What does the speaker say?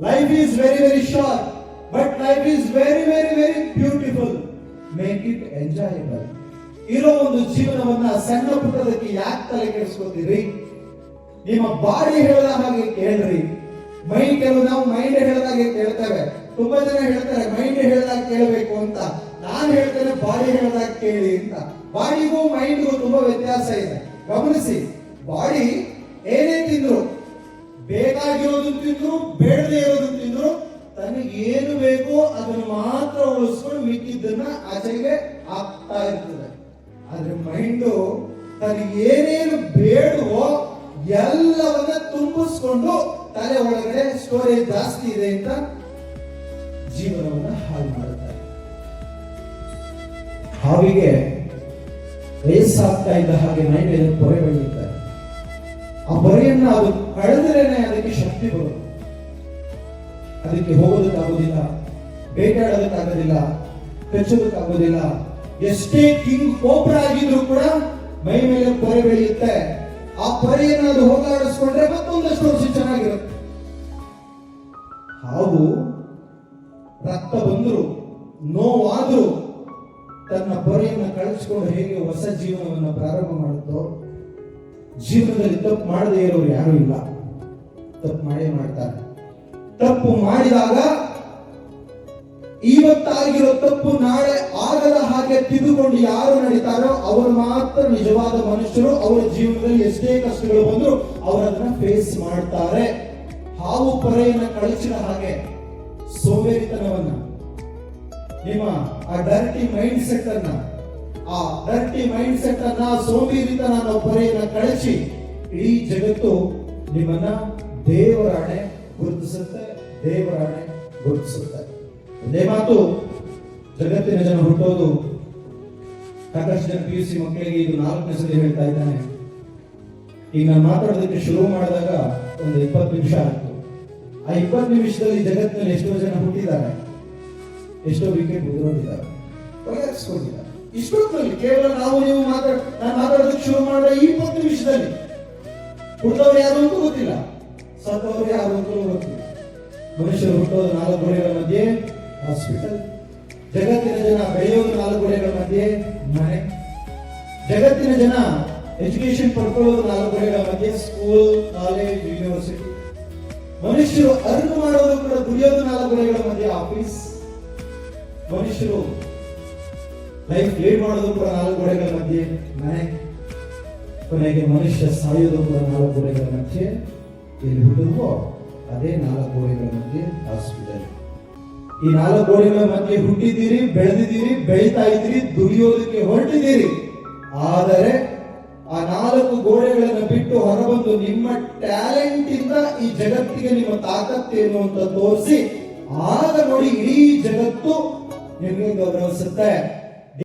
Life is very very short, but life is very very very beautiful. Make it enjoyable. ಇರೋ ಒಂದು ಜೀವನವನ್ನ ಸಣ್ಣ ಪುಟ್ಟದಕ್ಕೆ ಯಾಕೆ ತಲೆ ಕೆಡಿಸ್ಕೋತೀರಿ? ನಿಮ್ಮ ಬಾಡಿ ಹೇಳಿದ ಹಾಗೆ ಕೇಳ್ರಿ. ನಾವು ಮೈಂಡ್ ಹೇಳಿದಾಗೆ ಕೇಳ್ತೇವೆ. ತುಂಬಾ ಜನ ಹೇಳ್ತಾರೆ ಮೈಂಡ್ ಹೇಳಿದಾಗ ಕೇಳಬೇಕು ಅಂತ. ನಾನು ಹೇಳ್ತೇನೆ ಬಾಡಿ ಹೇಳಿದಾಗ ಕೇಳಿ ಅಂತ. ಬಾಡಿಗೂ ಮೈಂಡ್ಗೂ ತುಂಬಾ ವ್ಯತ್ಯಾಸ ಇದೆ. ಗಮನಿಸಿ, ಬಾಡಿ ಏನೇ ತಿಂದ್ರು, ಬೇಕಾಗಿರೋದು ತಿಂದ್ರು, ಬೇಡದೇ ಇರೋದು ತಿಂದ್ರು, ತನಗೆ ಏನು ಬೇಕೋ ಅದನ್ನು ಮಾತ್ರ ಉಳಿಸ್ಕೊಂಡು ಮಿಕ್ಕಿದ್ದನ್ನ ಆಚೆಗೆ ಆಗ್ತಾ ಇರ್ತದೆ. ಆದ್ರೆ ಮೈಂಡು ತನಗೆ ಏನೇನು ಬೇಡವೋ ಎಲ್ಲವನ್ನ ತುಂಬಿಸ್ಕೊಂಡು ತಲೆ ಒಳಗಡೆ ಸ್ಟೋರೇಜ್ ಜಾಸ್ತಿ ಇದೆ ಅಂತ ಜೀವನವನ್ನ ಹಾಳು ಮಾಡುತ್ತಾರೆ. ಹಾವಿಗೆ ವಯಸ್ಸಾಗ್ತಾ ಇದ್ದ ಹಾಗೆ ಮೈಂಡ್ ಪೊರೆ ಬೆಳೆಯುತ್ತಾರೆ. ಆ ಪೊರೆಯನ್ನ ಅದು ಕಳೆದ್ರೇನೆ ಅದಕ್ಕೆ ಶಕ್ತಿ ಬರುತ್ತೆ. ಅದಕ್ಕೆ ಹೋಗೋದಕ್ಕಾಗೋದಿಲ್ಲ, ಬೇಟೆಯಾಡೋದಕ್ಕಾಗೋದಿಲ್ಲ, ಕಚ್ಚೋದಕ್ಕಾಗೋದಿಲ್ಲ. ಎಷ್ಟೇ ಕಿಂಗ್ ಕೋಬ್ರ ಆಗಿದ್ರು ಕೂಡ ಮೈ ಮೇಲೆ ಪೊರೆ ಬೆಳೆಯುತ್ತೆ. ಆ ಪೊರೆಯನ್ನು ಅದು ಹೋಗಾಡಿಸ್ಕೊಂಡ್ರೆ ಮತ್ತೊಂದಷ್ಟು ವರ್ಷ ಚೆನ್ನಾಗಿರುತ್ತೆ. ಹಾವು ರಕ್ತ ಬಂದ್ರು, ನೋವಾದ್ರು ತನ್ನ ಪೊರೆಯನ್ನು ಕಳಿಸ್ಕೊಂಡು ಹೇಗೆ ಹೊಸ ಜೀವನವನ್ನು ಪ್ರಾರಂಭ ಮಾಡುತ್ತೋ, ಜೀವನದಲ್ಲಿ ತಪ್ಪು ಮಾಡದೇ ಇರೋರು ಯಾರು ಇಲ್ಲ. ತಪ್ಪು ಮಾಡೇ ಮಾಡ್ತಾರೆ. ತಪ್ಪು ಮಾಡಿದಾಗ ಇವತ್ತಾಗಿರೋ ತಪ್ಪು ನಾಳೆ ಆಗದ ಹಾಗೆ ತಿದ್ದುಕೊಂಡು ಯಾರು ನಡೀತಾರೋ ಅವರು ಮಾತ್ರ ನಿಜವಾದ ಮನುಷ್ಯರು. ಅವರ ಜೀವನದಲ್ಲಿ ಎಷ್ಟೇ ಕಷ್ಟಗಳು ಬಂದ್ರು ಅವರನ್ನ ಫೇಸ್ ಮಾಡ್ತಾರೆ. ಹಾವು ಪೊರೆಯನ್ನ ಕಳಿಸಿದ ಹಾಗೆ ಸೋಂಬೇರಿತನವನ್ನ, ನಿಮ್ಮ ಆ ಡರ್ಟಿ ಮೈಂಡ್ ಸೆಟ್ ಅನ್ನ ಸೋಂಬೇರಿತನ ಅನ್ನೋ ಪೊರೆಯನ್ನ ಕಳಿಸಿ ಇಡೀ ಜಗತ್ತು ನಿಮ್ಮನ್ನ ದೇವರಾಣೆ ಗುರುತಿಸುತ್ತೆ. ಒಂದೇ ಮಾತು, ಜಗತ್ತಿನ ಜನ ಹುಟ್ಟೋದು, ಸಾಕಷ್ಟು ಜನ PUC ಮಕ್ಕಳಿಗೆ ಇದು 4ನೇ ಸಲ ಹೇಳ್ತಾ ಇದ್ದಾನೆ. ಈಗ ನಾನು ಮಾತಾಡೋದಕ್ಕೆ ಶುರು ಮಾಡಿದಾಗ ಒಂದು 20 ನಿಮಿಷ ಆಯ್ತು. ಆ 20 ನಿಮಿಷದಲ್ಲಿ ಜಗತ್ತಿನಲ್ಲಿ ಎಷ್ಟೋ ಜನ ಹುಟ್ಟಿದ್ದಾರೆ, ಎಷ್ಟೋ ವಿಕೆಟ್ ಉದುರೋಗಿದ್ದಾರೆ, ಬಗೆಹರಿಸ್ಕೊಂಡಿದ್ದಾರೆ. ಇಷ್ಟೊತ್ತಲ್ಲಿ ಕೇವಲ ನಾನು ಮಾತಾಡೋದಕ್ಕೆ ಶುರು ಮಾಡಿದ 20 ನಿಮಿಷದಲ್ಲಿ ಹುಟ್ಟದವ್ರು ಯಾರು ಅಂತ ಗೊತ್ತಿಲ್ಲ, ಸತ್ತವರು ಯಾರು ಅಂತ ಗೊತ್ತಿಲ್ಲ. ಮನುಷ್ಯರು ಹುಟ್ಟೋದು 4 ಗೋಡೆಗಳ ಮಧ್ಯೆ ಹಾಸ್ಪಿಟಲ್. ಜಗತ್ತಿನ ಜನ ಬೆಳೆಯೋದು 4 ಗೋಡೆಗಳ ಮಧ್ಯೆ ಮನೆ. ಜಗತ್ತಿನ ಜನ ಎಜುಕೇಶನ್ ಪಡ್ಕೊಳ್ಳೋದು 4 ಗೋಡೆಗಳ ಮಧ್ಯೆ ಸ್ಕೂಲ್, ಕಾಲೇಜ್, ಯೂನಿವರ್ಸಿಟಿ. ಮನುಷ್ಯರು ಅರ್ನ್ ಮಾಡೋದು ಕೂಡ ದುಡಿಯೋದು 4 ಗೋಡೆಗಳ ಮಧ್ಯೆ ಆಫೀಸ್. ಮನುಷ್ಯರು ಲೈಫ್ ಲೀಡ್ ಮಾಡೋದು ಕೂಡ 4 ಗೋಡೆಗಳ ಮಧ್ಯೆ ಮನೆ. ಕೊನೆಗೆ ಮನುಷ್ಯ ಸಾಯೋದು ಕೂಡ 4 ಗೋಡೆಗಳ ಮಧ್ಯೆ. ಎಲ್ಲಿ ಹುಟ್ಟುವೋ ಅದೇ 4 ಗೋಡೆಗಳ ಮಧ್ಯೆ ಹಾಸ್ಪಿಟಲ್. ಈ 4 ಗೋಡೆಗಳ ಮಧ್ಯೆ ಹುಟ್ಟಿದ್ದೀರಿ, ಬೆಳೆದಿದ್ದೀರಿ, ಬೆಳೀತಾ ಇದ್ದೀರಿ, ದುಡಿಯೋದಕ್ಕೆ ಹೊರಟಿದ್ದೀರಿ. ಆದರೆ ಆ 4 ಗೋಡೆಗಳನ್ನು ಬಿಟ್ಟು ಹೊರಬಂದು ನಿಮ್ಮ ಟ್ಯಾಲೆಂಟ್ ಇಂದ ಈ ಜಗತ್ತಿಗೆ ನಿಮ್ಮ ತಾಕತ್ತೇನು ಅಂತ ತೋರಿಸಿ, ಆಗ ನೋಡಿ ಇಡೀ ಜಗತ್ತು ನಿಮಗೆ ಗೌರವಿಸುತ್ತೆ.